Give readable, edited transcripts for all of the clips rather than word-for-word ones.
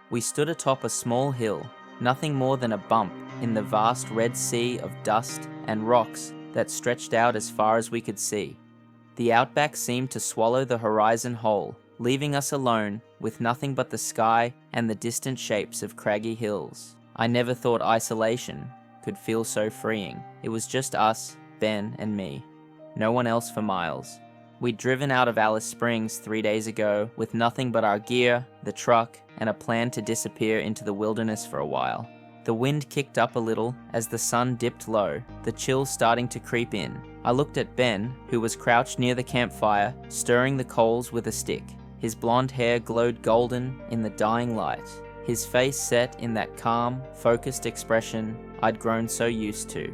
We stood atop a small hill, nothing more than a bump in the vast red sea of dust and rocks that stretched out as far as we could see. The outback seemed to swallow the horizon whole, leaving us alone with nothing but the sky and the distant shapes of craggy hills. I never thought isolation could feel so freeing. It was just us, Ben and me. No one else for miles. We'd driven out of Alice Springs 3 days ago with nothing but our gear, the truck, and a plan to disappear into the wilderness for a while. The wind kicked up a little as the sun dipped low, the chill starting to creep in. I looked at Ben, who was crouched near the campfire, stirring the coals with a stick. His blonde hair glowed golden in the dying light, his face set in that calm, focused expression I'd grown so used to.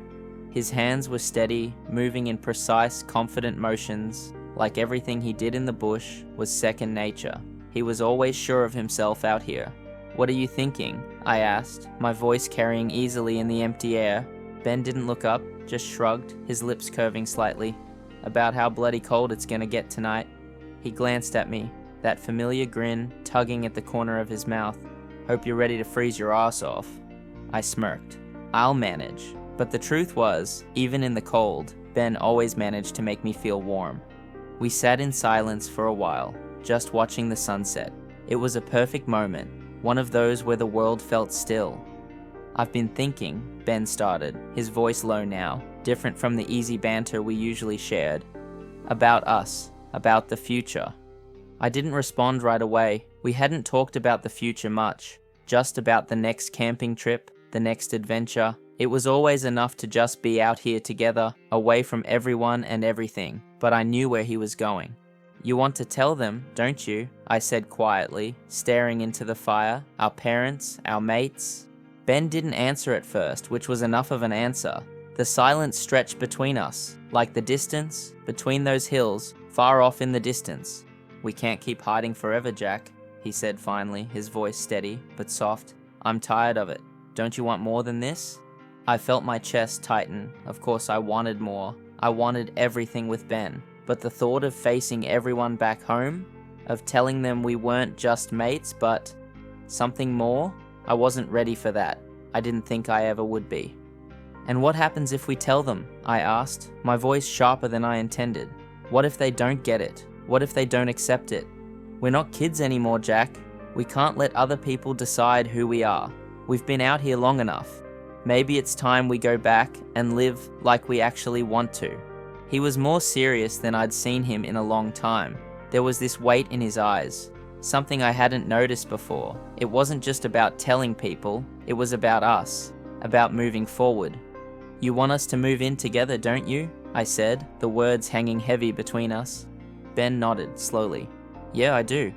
His hands were steady, moving in precise, confident motions, like everything he did in the bush was second nature. He was always sure of himself out here. "What are you thinking?" I asked, my voice carrying easily in the empty air. Ben didn't look up, just shrugged, his lips curving slightly. "About how bloody cold it's gonna get tonight." He glanced at me, that familiar grin tugging at the corner of his mouth. "Hope you're ready to freeze your ass off." I smirked. "I'll manage." But the truth was, even in the cold, Ben always managed to make me feel warm. We sat in silence for a while, just watching the sunset. It was a perfect moment, one of those where the world felt still. "I've been thinking," Ben started, his voice low now, different from the easy banter we usually shared. "About us, about the future." I didn't respond right away. We hadn't talked about the future much, just about the next camping trip, the next adventure. It was always enough to just be out here together, away from everyone and everything, but I knew where he was going. "You want to tell them, don't you?" I said quietly, staring into the fire. "Our parents, our mates?" Ben didn't answer at first, which was enough of an answer. The silence stretched between us, like the distance between those hills, far off in the distance. "We can't keep hiding forever, Jack," he said finally, his voice steady but soft. "I'm tired of it. Don't you want more than this?" I felt my chest tighten. Of course I wanted more. I wanted everything with Ben. But the thought of facing everyone back home, of telling them we weren't just mates, but something more, I wasn't ready for that. I didn't think I ever would be. "And what happens if we tell them?" I asked, my voice sharper than I intended. "What if they don't get it? What if they don't accept it? We're not kids anymore, Jack. We can't let other people decide who we are. We've been out here long enough. Maybe it's time we go back and live like we actually want to." He was more serious than I'd seen him in a long time. There was this weight in his eyes, something I hadn't noticed before. It wasn't just about telling people, it was about us, about moving forward. "You want us to move in together, don't you?" I said, the words hanging heavy between us. Ben nodded slowly. "Yeah, I do."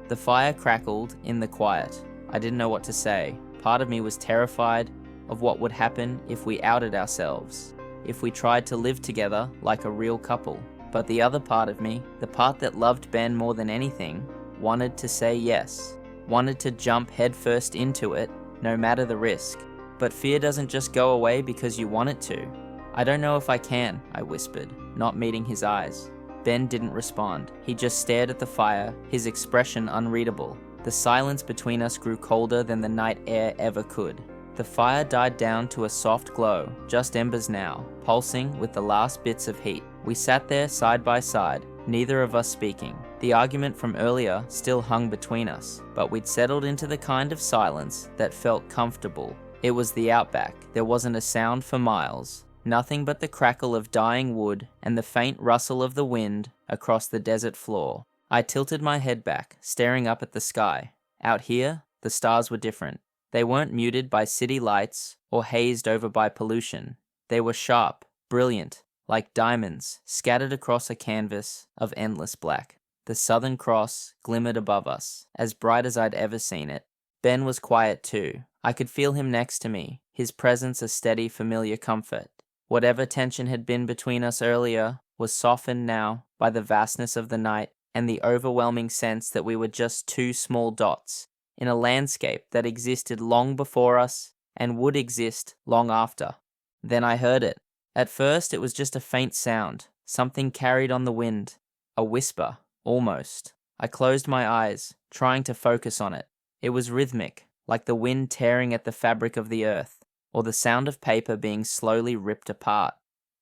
The fire crackled in the quiet. I didn't know what to say. Part of me was terrified of what would happen if we outed ourselves, if we tried to live together like a real couple. But the other part of me, the part that loved Ben more than anything, wanted to say yes, wanted to jump headfirst into it, no matter the risk. But fear doesn't just go away because you want it to. "I don't know if I can," I whispered, not meeting his eyes. Ben didn't respond. He just stared at the fire, his expression unreadable. The silence between us grew colder than the night air ever could. The fire died down to a soft glow, just embers now, pulsing with the last bits of heat. We sat there side by side, neither of us speaking. The argument from earlier still hung between us, but we'd settled into the kind of silence that felt comfortable. It was the outback. There wasn't a sound for miles. Nothing but the crackle of dying wood and the faint rustle of the wind across the desert floor. I tilted my head back, staring up at the sky. Out here, the stars were different. They weren't muted by city lights or hazed over by pollution. They were sharp, brilliant, like diamonds scattered across a canvas of endless black. The Southern Cross glimmered above us, as bright as I'd ever seen it. Ben was quiet too. I could feel him next to me, his presence a steady, familiar comfort. Whatever tension had been between us earlier was softened now by the vastness of the night and the overwhelming sense that we were just two small dots in a landscape that existed long before us and would exist long after. Then I heard it. At first it was just a faint sound, something carried on the wind, a whisper, almost. I closed my eyes, trying to focus on it. It was rhythmic, like the wind tearing at the fabric of the earth, or the sound of paper being slowly ripped apart.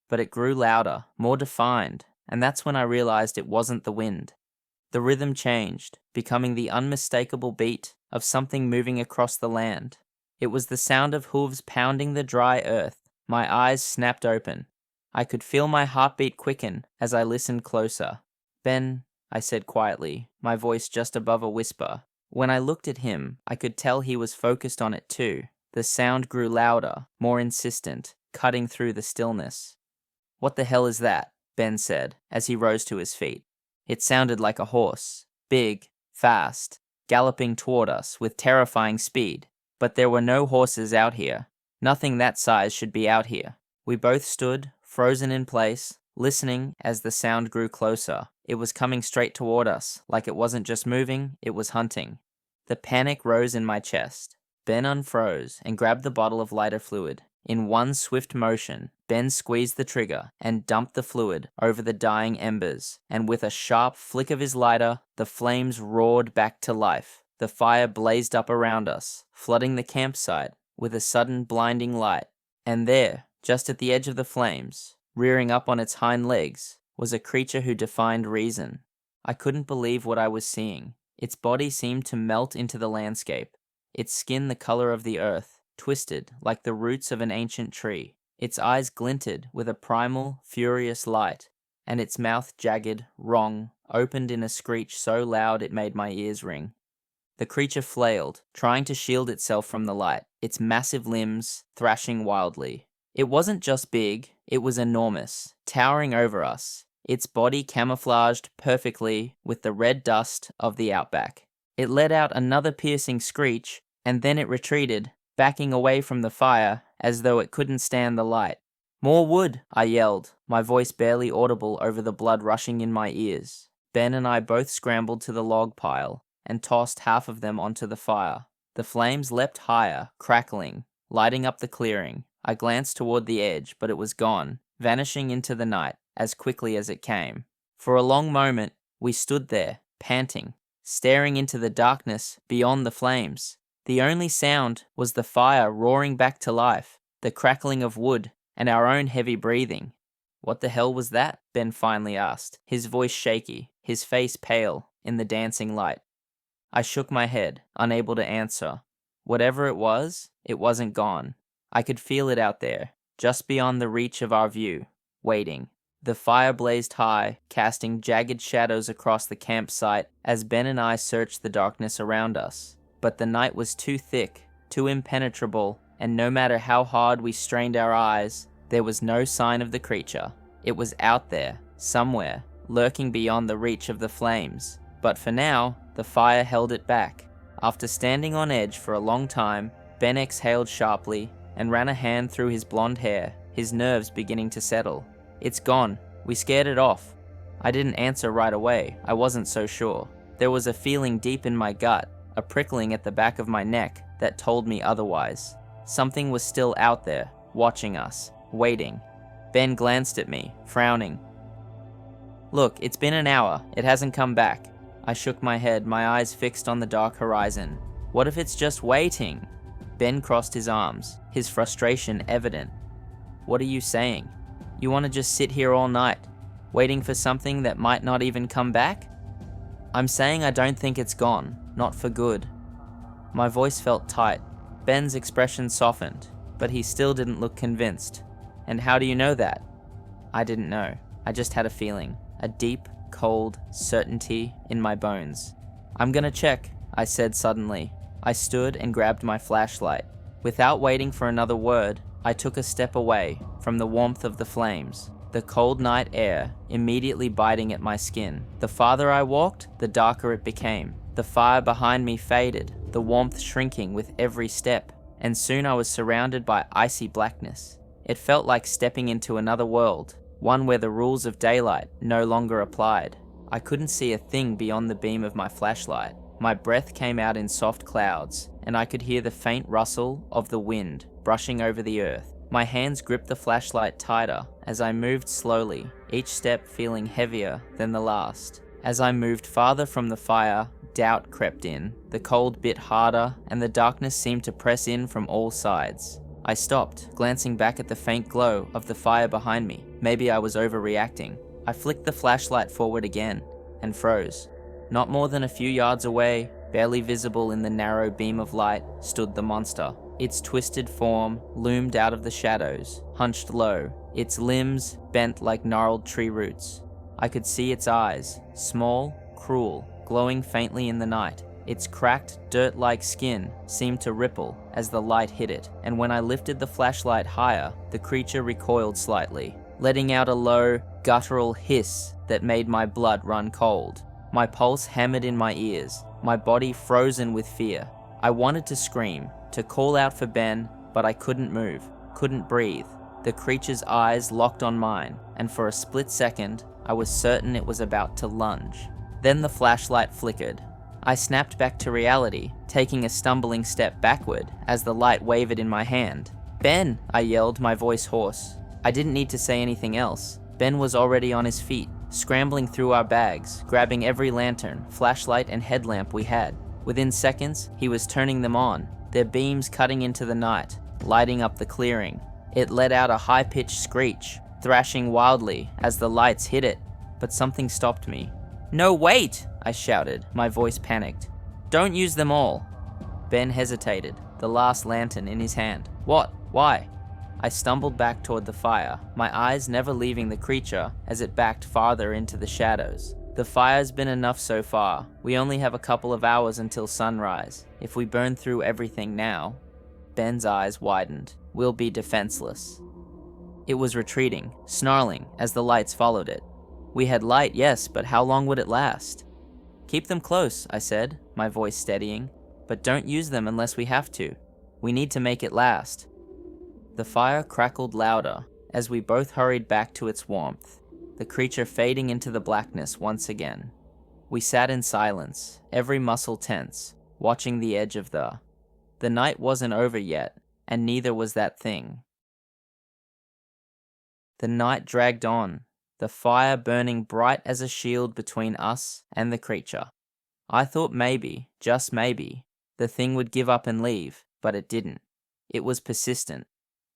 But it grew louder, more defined, and that's when I realized it wasn't the wind. The rhythm changed, becoming the unmistakable beat of something moving across the land. It was the sound of hooves pounding the dry earth. My eyes snapped open. I could feel my heartbeat quicken as I listened closer. "Ben," I said quietly, my voice just above a whisper. When I looked at him, I could tell he was focused on it too. The sound grew louder, more insistent, cutting through the stillness. "What the hell is that?" Ben said, as he rose to his feet. It sounded like a horse, big, fast, galloping toward us with terrifying speed. But there were no horses out here. Nothing that size should be out here. We both stood, frozen in place, listening as the sound grew closer. It was coming straight toward us, like it wasn't just moving, it was hunting. The panic rose in my chest. Ben unfroze and grabbed the bottle of lighter fluid. In one swift motion, Ben squeezed the trigger and dumped the fluid over the dying embers, and with a sharp flick of his lighter, the flames roared back to life. The fire blazed up around us, flooding the campsite with a sudden blinding light. And there, just at the edge of the flames, rearing up on its hind legs, was a creature who defied reason. I couldn't believe what I was seeing. Its body seemed to melt into the landscape, its skin the color of the earth, twisted like the roots of an ancient tree. Its eyes glinted with a primal, furious light, and its mouth jagged, wrong, opened in a screech so loud it made my ears ring. The creature flailed, trying to shield itself from the light, its massive limbs thrashing wildly. It wasn't just big, it was enormous, towering over us, its body camouflaged perfectly with the red dust of the outback. It let out another piercing screech, and then it retreated, backing away from the fire as though it couldn't stand the light. "More wood," I yelled, my voice barely audible over the blood rushing in my ears. Ben and I both scrambled to the log pile and tossed half of them onto the fire. The flames leapt higher, crackling, lighting up the clearing. I glanced toward the edge, but it was gone, vanishing into the night as quickly as it came. For a long moment, we stood there, panting, staring into the darkness beyond the flames. The only sound was the fire roaring back to life, the crackling of wood, and our own heavy breathing. "What the hell was that?" Ben finally asked, his voice shaky, his face pale in the dancing light. I shook my head, unable to answer. Whatever it wasn't gone. I could feel it out there, just beyond the reach of our view, waiting. The fire blazed high, casting jagged shadows across the campsite as Ben and I searched the darkness around us. But the night was too thick, too impenetrable, and no matter how hard we strained our eyes, there was no sign of the creature. It was out there, somewhere, lurking beyond the reach of the flames. But for now, the fire held it back. After standing on edge for a long time, Ben exhaled sharply and ran a hand through his blonde hair, his nerves beginning to settle. "It's gone. We scared it off." I didn't answer right away. I wasn't so sure. There was a feeling deep in my gut, a prickling at the back of my neck that told me otherwise. Something was still out there, watching us, waiting. Ben glanced at me, frowning. "Look, it's been an hour. It hasn't come back." I shook my head, my eyes fixed on the dark horizon. "What if it's just waiting?" Ben crossed his arms, his frustration evident. "What are you saying? You want to just sit here all night, waiting for something that might not even come back?" "I'm saying I don't think it's gone, not for good." My voice felt tight. Ben's expression softened, but he still didn't look convinced. "And how do you know that?" I didn't know. I just had a feeling, a deep, cold certainty in my bones. "I'm gonna check," I said suddenly. I stood and grabbed my flashlight. Without waiting for another word, I took a step away from the warmth of the flames, the cold night air immediately biting at my skin. The farther I walked, the darker it became. The fire behind me faded, the warmth shrinking with every step, and soon I was surrounded by icy blackness. It felt like stepping into another world, one where the rules of daylight no longer applied. I couldn't see a thing beyond the beam of my flashlight. My breath came out in soft clouds, and I could hear the faint rustle of the wind brushing over the earth. My hands gripped the flashlight tighter as I moved slowly, each step feeling heavier than the last. As I moved farther from the fire, doubt crept in, the cold bit harder, and the darkness seemed to press in from all sides. I stopped, glancing back at the faint glow of the fire behind me. Maybe I was overreacting. I flicked the flashlight forward again, and froze. Not more than a few yards away, barely visible in the narrow beam of light, stood the monster. Its twisted form loomed out of the shadows, hunched low, its limbs bent like gnarled tree roots. I could see its eyes, small, cruel, glowing faintly in the night. Its cracked, dirt-like skin seemed to ripple as the light hit it, and when I lifted the flashlight higher, the creature recoiled slightly, letting out a low, guttural hiss that made my blood run cold. My pulse hammered in my ears, my body frozen with fear. I wanted to scream, to call out for Ben, but I couldn't move, couldn't breathe. The creature's eyes locked on mine, and for a split second, I was certain it was about to lunge. Then the flashlight flickered. I snapped back to reality, taking a stumbling step backward as the light wavered in my hand. "Ben!" I yelled, my voice hoarse. I didn't need to say anything else. Ben was already on his feet, scrambling through our bags, grabbing every lantern, flashlight, and headlamp we had. Within seconds, he was turning them on, their beams cutting into the night, lighting up the clearing. It let out a high-pitched screech, thrashing wildly as the lights hit it, but something stopped me. "No, wait!" I shouted, my voice panicked. "Don't use them all." Ben hesitated, the last lantern in his hand. "What? Why?" I stumbled back toward the fire, my eyes never leaving the creature as it backed farther into the shadows. "The fire's been enough so far. We only have a couple of hours until sunrise. If we burn through everything now..." Ben's eyes widened. "We'll be defenseless." It was retreating, snarling as the lights followed it. We had light, yes, but how long would it last? "Keep them close," I said, my voice steadying, "but don't use them unless we have to. We need to make it last." The fire crackled louder as we both hurried back to its warmth, the creature fading into the blackness once again. We sat in silence, every muscle tense, watching the edge of the... The night wasn't over yet, and neither was that thing. The night dragged on, the fire burning bright as a shield between us and the creature. I thought maybe, just maybe, the thing would give up and leave, but it didn't. It was persistent.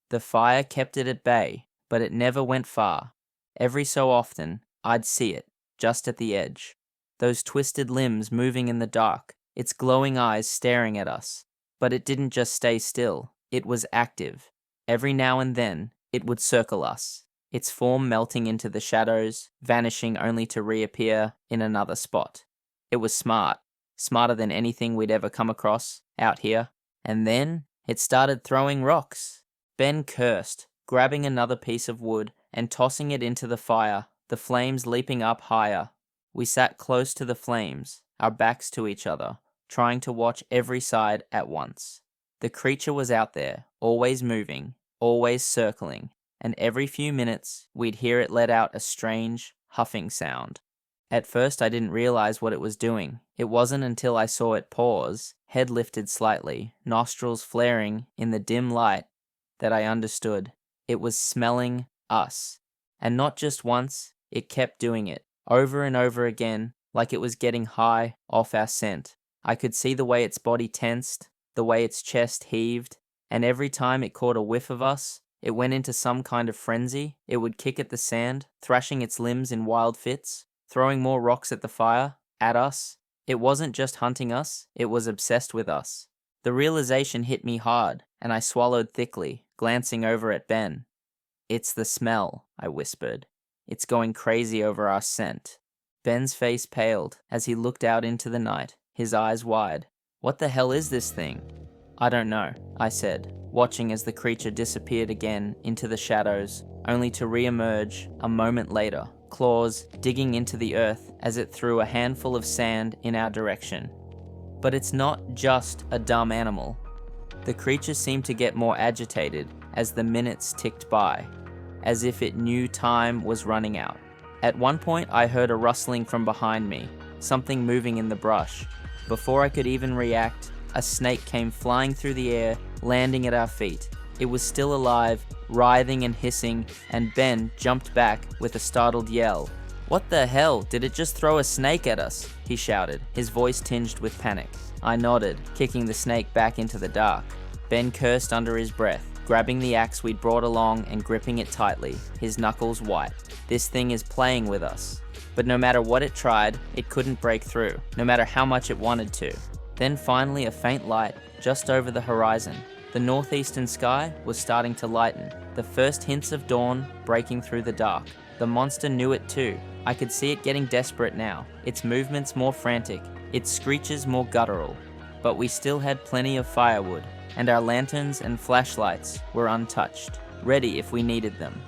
The fire kept it at bay, but it never went far. Every so often, I'd see it, just at the edge. Those twisted limbs moving in the dark, its glowing eyes staring at us. But it didn't just stay still, it was active. Every now and then, it would circle us, its form melting into the shadows, vanishing only to reappear in another spot. It was smart, smarter than anything we'd ever come across out here. And then, it started throwing rocks. Ben cursed, grabbing another piece of wood and tossing it into the fire, the flames leaping up higher. We sat close to the flames, our backs to each other, trying to watch every side at once. The creature was out there, always moving, always circling, and every few minutes we'd hear it let out a strange, huffing sound. At first I didn't realize what it was doing. It wasn't until I saw it pause, head lifted slightly, nostrils flaring in the dim light, that I understood. It was smelling us. And not just once, it kept doing it, over and over again, like it was getting high off our scent. I could see the way its body tensed, the way its chest heaved, and every time it caught a whiff of us, it went into some kind of frenzy. It would kick at the sand, thrashing its limbs in wild fits, throwing more rocks at the fire, at us. It wasn't just hunting us, it was obsessed with us. The realization hit me hard, and I swallowed thickly, glancing over at Ben. "It's the smell," I whispered. "It's going crazy over our scent." Ben's face paled as he looked out into the night, his eyes wide. "What the hell is this thing?" "I don't know," I said, watching as the creature disappeared again into the shadows, only to re-emerge a moment later, claws digging into the earth as it threw a handful of sand in our direction. But it's not just a dumb animal. The creature seemed to get more agitated as the minutes ticked by, as if it knew time was running out. At one point, I heard a rustling from behind me, something moving in the brush. Before I could even react, a snake came flying through the air, landing at our feet. It was still alive, writhing and hissing, and Ben jumped back with a startled yell. "What the hell? Did it just throw a snake at us?" he shouted, his voice tinged with panic. I nodded, kicking the snake back into the dark. Ben cursed under his breath, grabbing the axe we'd brought along and gripping it tightly, his knuckles white. "This thing is playing with us." But no matter what it tried, it couldn't break through, no matter how much it wanted to. Then finally a faint light, just over the horizon. The northeastern sky was starting to lighten, the first hints of dawn breaking through the dark. The monster knew it too. I could see it getting desperate now, its movements more frantic, its screeches more guttural. But we still had plenty of firewood, and our lanterns and flashlights were untouched, ready if we needed them.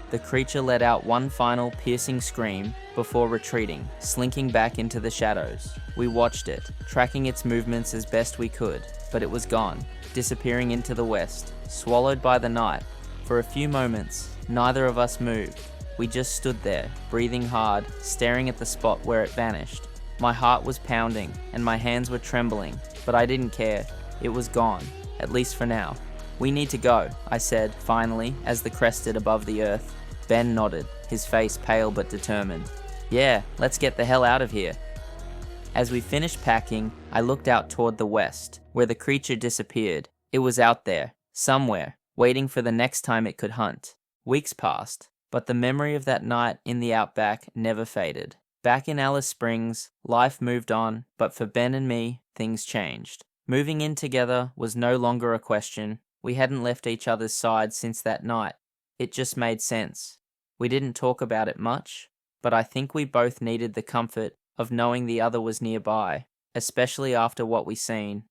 The creature let out one final piercing scream before retreating, slinking back into the shadows. We watched it, tracking its movements as best we could, but it was gone, disappearing into the west, swallowed by the night. For a few moments, neither of us moved. We just stood there, breathing hard, staring at the spot where it vanished. My heart was pounding, and my hands were trembling, but I didn't care. It was gone, at least for now. "We need to go," I said, finally, as the crested above the earth. Ben nodded, his face pale but determined. "Yeah, let's get the hell out of here." As we finished packing, I looked out toward the west, where the creature disappeared. It was out there, somewhere, waiting for the next time it could hunt. Weeks passed, but the memory of that night in the outback never faded. Back in Alice Springs, life moved on, but for Ben and me, things changed. Moving in together was no longer a question. We hadn't left each other's sides since that night. It just made sense. We didn't talk about it much, but I think we both needed the comfort of knowing the other was nearby, especially after what we seen.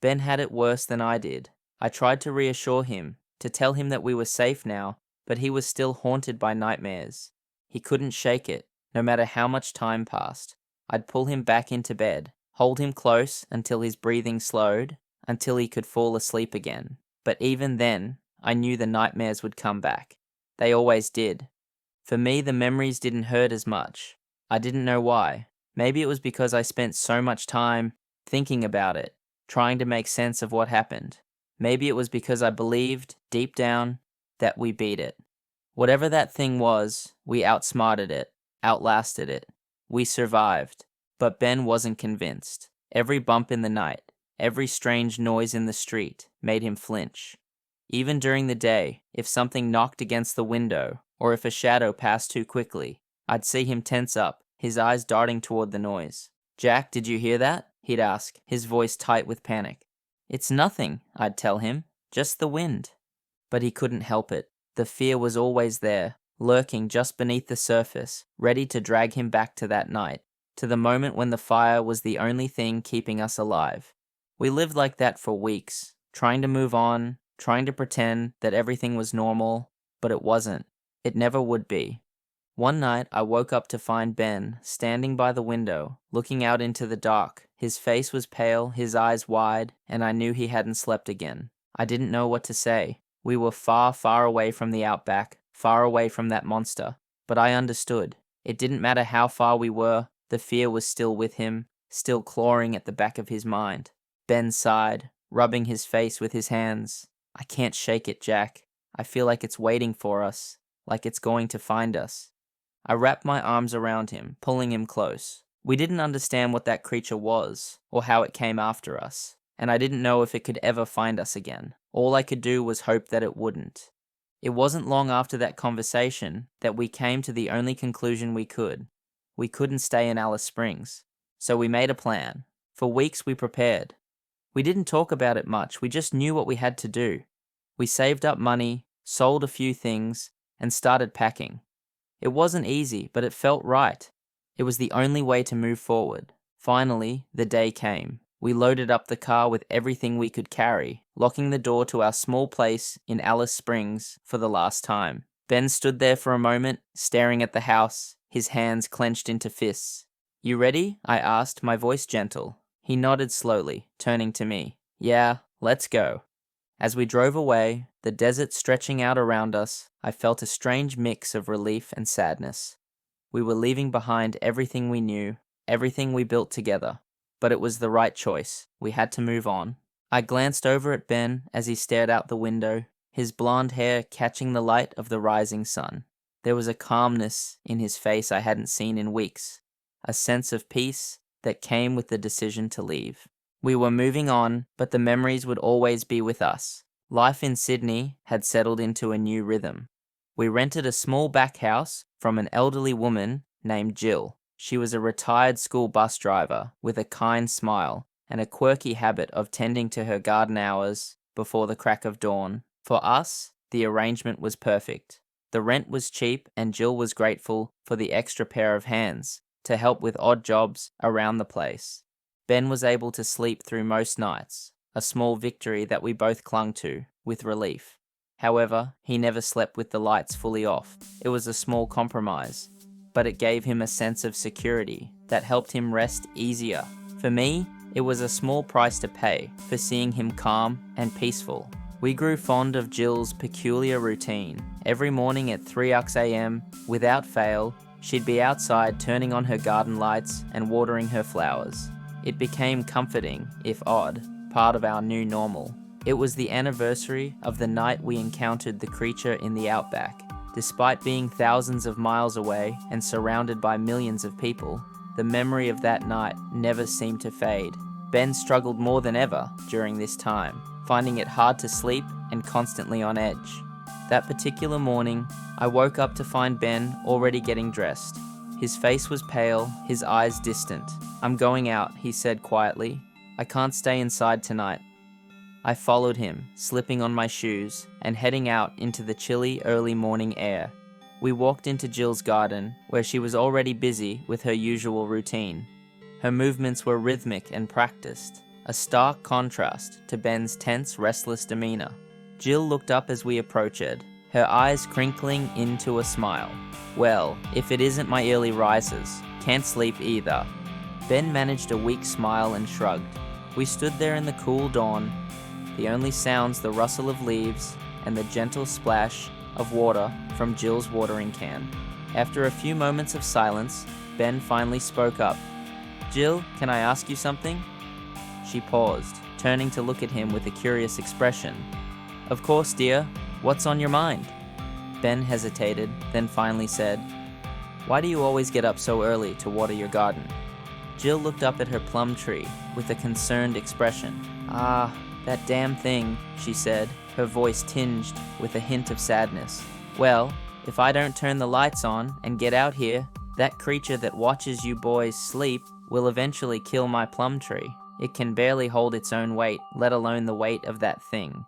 Ben had it worse than I did. I tried to reassure him, to tell him that we were safe now, but he was still haunted by nightmares. He couldn't shake it, no matter how much time passed. I'd pull him back into bed, hold him close until his breathing slowed, until he could fall asleep again. But even then, I knew the nightmares would come back. They always did. For me, the memories didn't hurt as much. I didn't know why. Maybe it was because I spent so much time thinking about it, trying to make sense of what happened. Maybe it was because I believed, deep down, that we beat it. Whatever that thing was, we outsmarted it, outlasted it. We survived. But Ben wasn't convinced. Every bump in the night, every strange noise in the street made him flinch. Even during the day, if something knocked against the window, or if a shadow passed too quickly, I'd see him tense up, his eyes darting toward the noise. "Jack, did you hear that?" he'd ask, his voice tight with panic. "It's nothing," I'd tell him, "just the wind." But he couldn't help it. The fear was always there, lurking just beneath the surface, ready to drag him back to that night, to the moment when the fire was the only thing keeping us alive. We lived like that for weeks, trying to move on, trying to pretend that everything was normal, but it wasn't. It never would be. One night, I woke up to find Ben standing by the window, looking out into the dark. His face was pale, his eyes wide, and I knew he hadn't slept again. I didn't know what to say. We were far, far away from the outback, far away from that monster. But I understood. It didn't matter how far we were, the fear was still with him, still clawing at the back of his mind. Ben sighed, rubbing his face with his hands. "I can't shake it, Jack. I feel like it's waiting for us, like it's going to find us." I wrapped my arms around him, pulling him close. We didn't understand what that creature was, or how it came after us, and I didn't know if it could ever find us again. All I could do was hope that it wouldn't. It wasn't long after that conversation that we came to the only conclusion we could. We couldn't stay in Alice Springs, so we made a plan. For weeks we prepared. We didn't talk about it much, we just knew what we had to do. We saved up money, sold a few things, and started packing. It wasn't easy, but it felt right. It was the only way to move forward. Finally, the day came. We loaded up the car with everything we could carry, locking the door to our small place in Alice Springs for the last time. Ben stood there for a moment, staring at the house, his hands clenched into fists. "You ready?" I asked, my voice gentle. He nodded slowly, turning to me. "Yeah, let's go." As we drove away, the desert stretching out around us, I felt a strange mix of relief and sadness. We were leaving behind everything we knew, everything we built together. But it was the right choice. We had to move on. I glanced over at Ben as he stared out the window, his blonde hair catching the light of the rising sun. There was a calmness in his face I hadn't seen in weeks, a sense of peace that came with the decision to leave. We were moving on, but the memories would always be with us. Life in Sydney had settled into a new rhythm. We rented a small back house from an elderly woman named Jill. She was a retired school bus driver with a kind smile and a quirky habit of tending to her garden hours before the crack of dawn. For us, the arrangement was perfect. The rent was cheap and Jill was grateful for the extra pair of hands to help with odd jobs around the place. Ben was able to sleep through most nights, a small victory that we both clung to with relief. However, he never slept with the lights fully off. It was a small compromise, but it gave him a sense of security that helped him rest easier. For me, it was a small price to pay for seeing him calm and peaceful. We grew fond of Jill's peculiar routine. Every morning at 3 a.m, without fail, she'd be outside turning on her garden lights and watering her flowers. It became comforting, if odd, part of our new normal. It was the anniversary of the night we encountered the creature in the outback. Despite being thousands of miles away and surrounded by millions of people, the memory of that night never seemed to fade. Ben struggled more than ever during this time, finding it hard to sleep and constantly on edge. That particular morning, I woke up to find Ben already getting dressed. His face was pale, his eyes distant. "I'm going out," he said quietly. "I can't stay inside tonight." I followed him, slipping on my shoes and heading out into the chilly early morning air. We walked into Jill's garden, where she was already busy with her usual routine. Her movements were rhythmic and practiced, a stark contrast to Ben's tense, restless demeanor. Jill looked up as we approached, her eyes crinkling into a smile. "Well, if it isn't my early risers, can't sleep either." Ben managed a weak smile and shrugged. We stood there in the cool dawn, the only sounds the rustle of leaves and the gentle splash of water from Jill's watering can. After a few moments of silence, Ben finally spoke up. "Jill, can I ask you something?" She paused, turning to look at him with a curious expression. "Of course, dear. What's on your mind?" Ben hesitated, then finally said, "Why do you always get up so early to water your garden?" Jill looked up at her plum tree with a concerned expression. "Ah, that damn thing," she said, her voice tinged with a hint of sadness. "Well, if I don't turn the lights on and get out here, that creature that watches you boys sleep will eventually kill my plum tree. It can barely hold its own weight, let alone the weight of that thing."